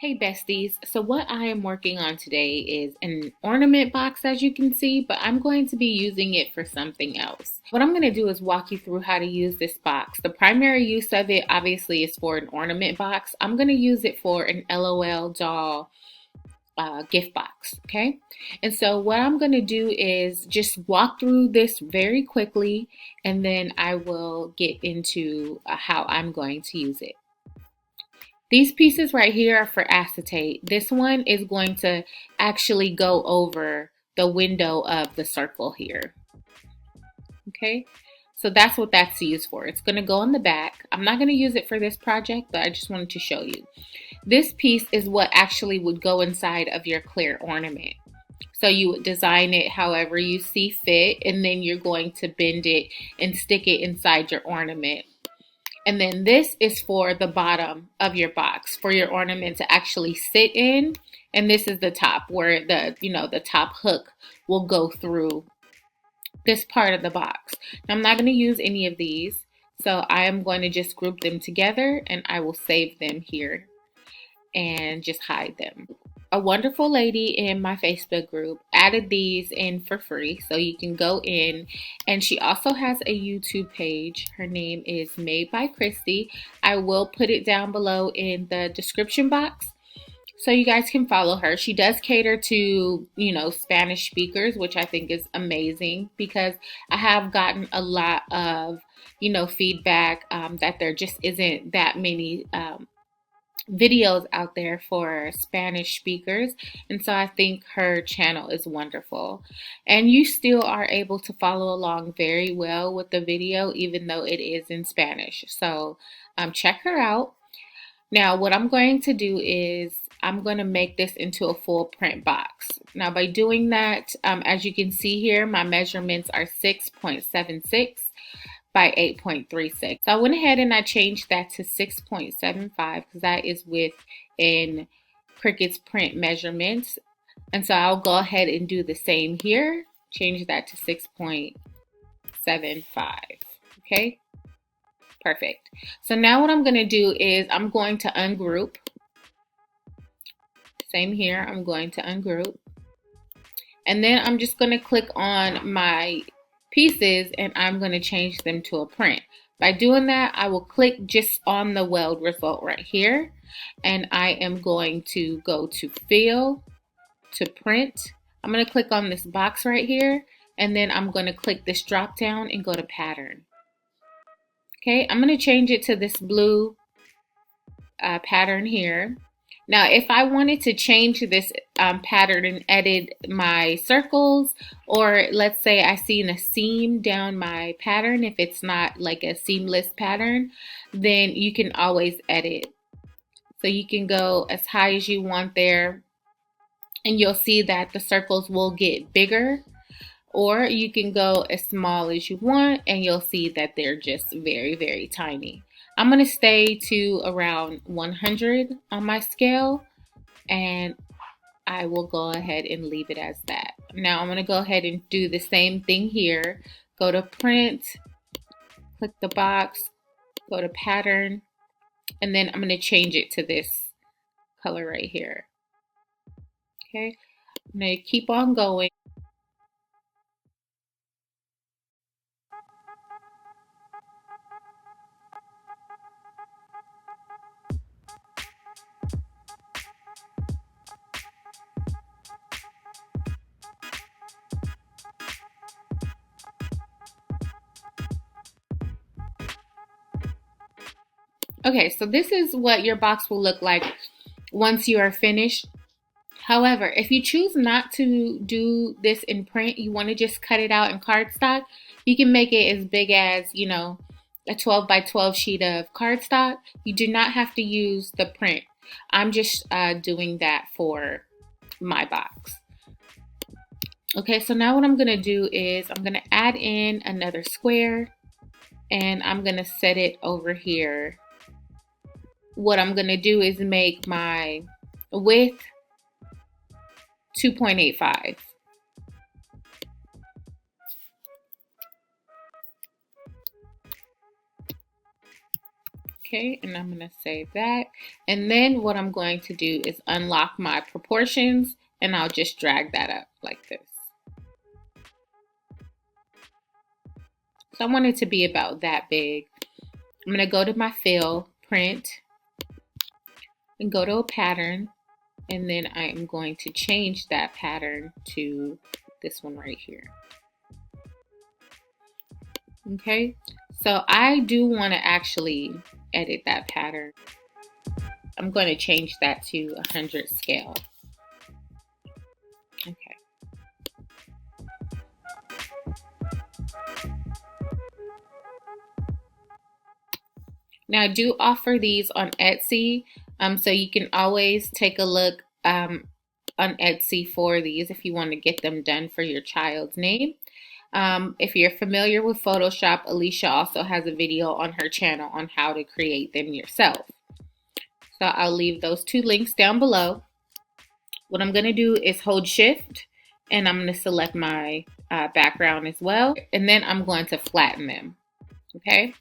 Hey besties, so what I am working on today is an ornament box as you can see, but I'm going to be using it for something else. What I'm going to do is walk you through how to use this box. The primary use of it obviously is for an ornament box. I'm going to use it for an LOL doll gift box, okay? And so what I'm going to do is just walk through this very quickly and then I will get into how I'm going to use it. These pieces right here are for acetate. This one is going to actually go over the window of the circle here. Okay, so that's what that's used for. It's going to go on the back. I'm not going to use it for this project, but I just wanted to show you. This piece is what actually would go inside of your clear ornament. So you would design it however you see fit, and then you're going to bend it and stick it inside your ornament. And then this is for the bottom of your box for your ornament to actually sit in. And this is the top where the top hook will go through this part of the box. Now, I'm not going to use any of these. So I am going to just group them together and I will save them here and just hide them. A wonderful lady in my Facebook group added these in for free, so you can go in, and she also has a YouTube page. Her name is Made by Christy. I will put it down below in the description box so you guys can follow her. She does cater to, Spanish speakers, which I think is amazing because I have gotten a lot of, feedback that there just isn't that many videos out there for Spanish speakers, and so I think her channel is wonderful, and you still are able to follow along very well with the video even though it is in Spanish. So check her out. Now what I'm going to do is I'm going to make this into a full print box. Now by doing that, as you can see here, my measurements are 6.76 by 8.36. So I went ahead and I changed that to 6.75 because that is within Cricut's print measurements. And so I'll go ahead and do the same here. Change that to 6.75. Okay, perfect. So now what I'm going to do is I'm going to ungroup. Same here, I'm going to ungroup. And then I'm just going to click on my pieces and I'm going to change them to a print. By doing that, I will click just on the weld result right here, and I am going to go to fill, to print. I'm going to click on this box right here, and then I'm going to click this drop down and go to pattern. Okay, I'm going to change it to this blue pattern here. Now, if I wanted to change this pattern and edit my circles, or let's say I see a seam down my pattern, if it's not like a seamless pattern, then you can always edit. So you can go as high as you want there, and you'll see that the circles will get bigger, or you can go as small as you want, and you'll see that they're just very, very tiny. I'm going to stay to around 100 on my scale, and I will go ahead and leave it as that. Now I'm going to go ahead and do the same thing here. Go to print, click the box, go to pattern, and then I'm going to change it to this color right here. Okay, I'm going to keep on going. Okay, so this is what your box will look like once you are finished. However, if you choose not to do this in print, you want to just cut it out in cardstock, you can make it as big as, a 12 by 12 sheet of cardstock. You do not have to use the print. I'm just doing that for my box. Okay, so now what I'm going to do is I'm going to add in another square, and I'm going to set it over here. What I'm going to do is make my width 2.85. Okay, and I'm going to save that. And then what I'm going to do is unlock my proportions, and I'll just drag that up like this. So I want it to be about that big. I'm going to go to my fill, print, and go to a pattern. And then I am going to change that pattern to this one right here. Okay, so I do want to actually edit that pattern. I'm going to change that to 100 scale. Okay. Now I do offer these on Etsy, so you can always take a look on Etsy for these if you want to get them done for your child's name. If you're familiar with Photoshop, Alicia also has a video on her channel on how to create them yourself. So I'll leave those two links down below. What I'm going to do is hold shift and I'm going to select my background as well. And then I'm going to flatten them. Okay,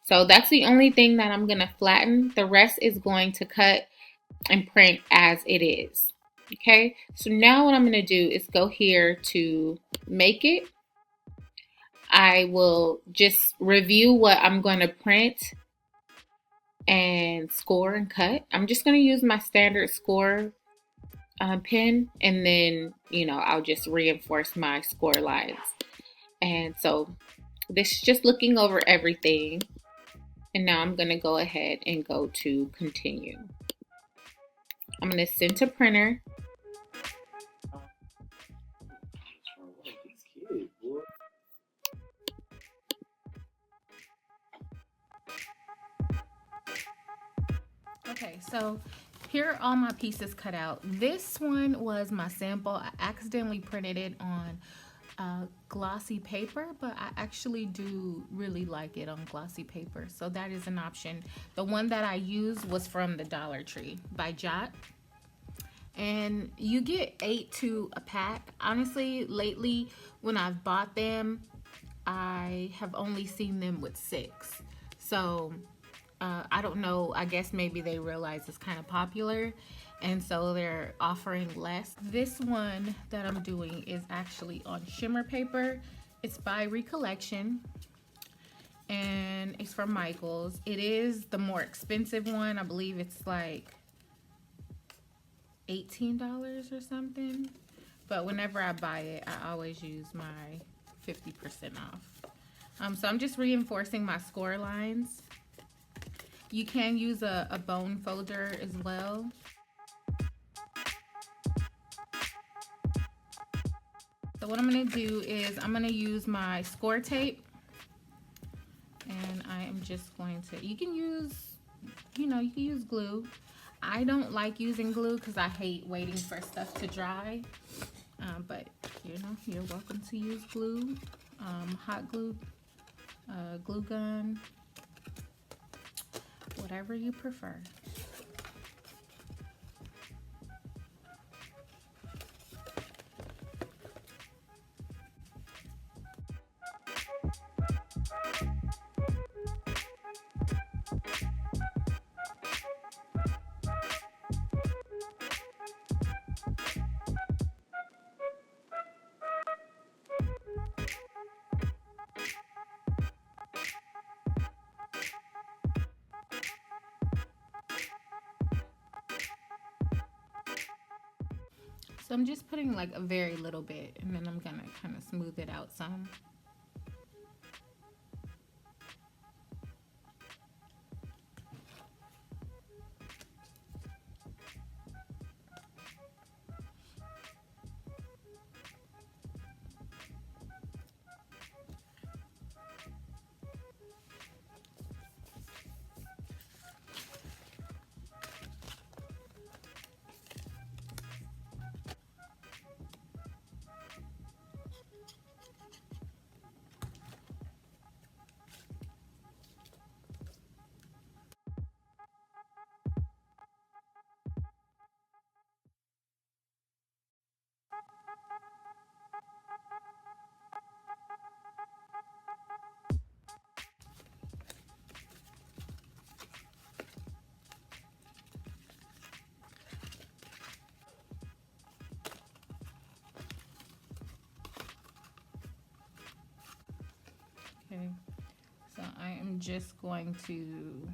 so that's the only thing that I'm going to flatten. The rest is going to cut and print as it is. Okay, so now what I'm going to do is go here to make it. I will just review what I'm going to print and score and cut. I'm just going to use my standard score pen, and then I'll just reinforce my score lines. And so this is just looking over everything, and now I'm going to go ahead and go to continue. I'm going to send to printer. Okay, so here are all my pieces cut out. This one was my sample. I accidentally printed it on glossy paper, but I actually do really like it on glossy paper, so that is an option. The one that I used was from the Dollar Tree by Jot, and you get 8 a pack. Honestly, lately when I've bought them, I have only seen them with 6, so I don't know, I guess maybe they realize it's kind of popular and so they're offering less. This one that I'm doing is actually on shimmer paper. It's by Recollection and it's from Michaels. It is the more expensive one. I believe it's like $18 or something. But whenever I buy it, I always use my 50% off. So I'm just reinforcing my score lines. You can use a bone folder as well. So what I'm going to do is I'm going to use my score tape, and I am just going to, you can use glue. I don't like using glue because I hate waiting for stuff to dry, but you're welcome to use glue, hot glue, glue gun, whatever you prefer. So I'm just putting like a very little bit, and then I'm gonna kind of smooth it out some. just going to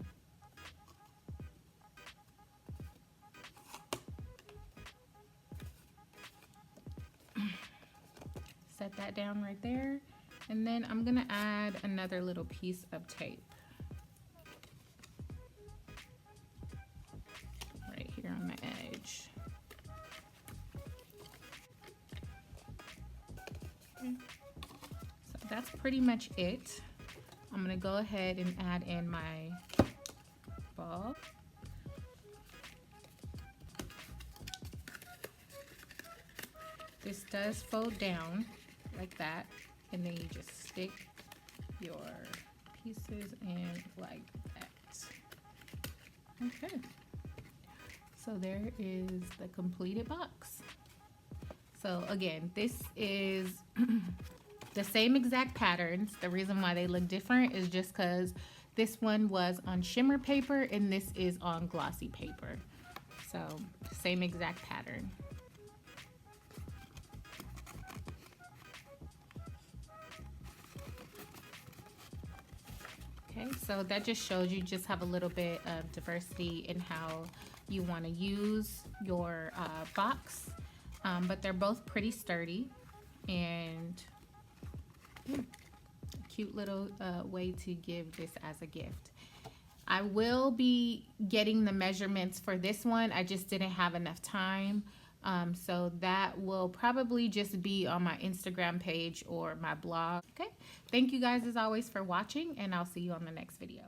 set that down right there. And then I'm gonna add another little piece of tape right here on the edge. Okay. So that's pretty much it. I'm gonna go ahead and add in my ball. This does fold down like that, and then you just stick your pieces in like that. Okay, so there is the completed box. So again, this is the same exact patterns. The reason why they look different is just because this one was on shimmer paper and this is on glossy paper. So same exact pattern. Okay, so that just shows you just have a little bit of diversity in how you want to use your box, but they're both pretty sturdy and a cute little way to give this as a gift. I will be getting the measurements for this one. I just didn't have enough time. So that will probably just be on my Instagram page or my blog. Okay, thank you guys as always for watching, and I'll see you on the next video.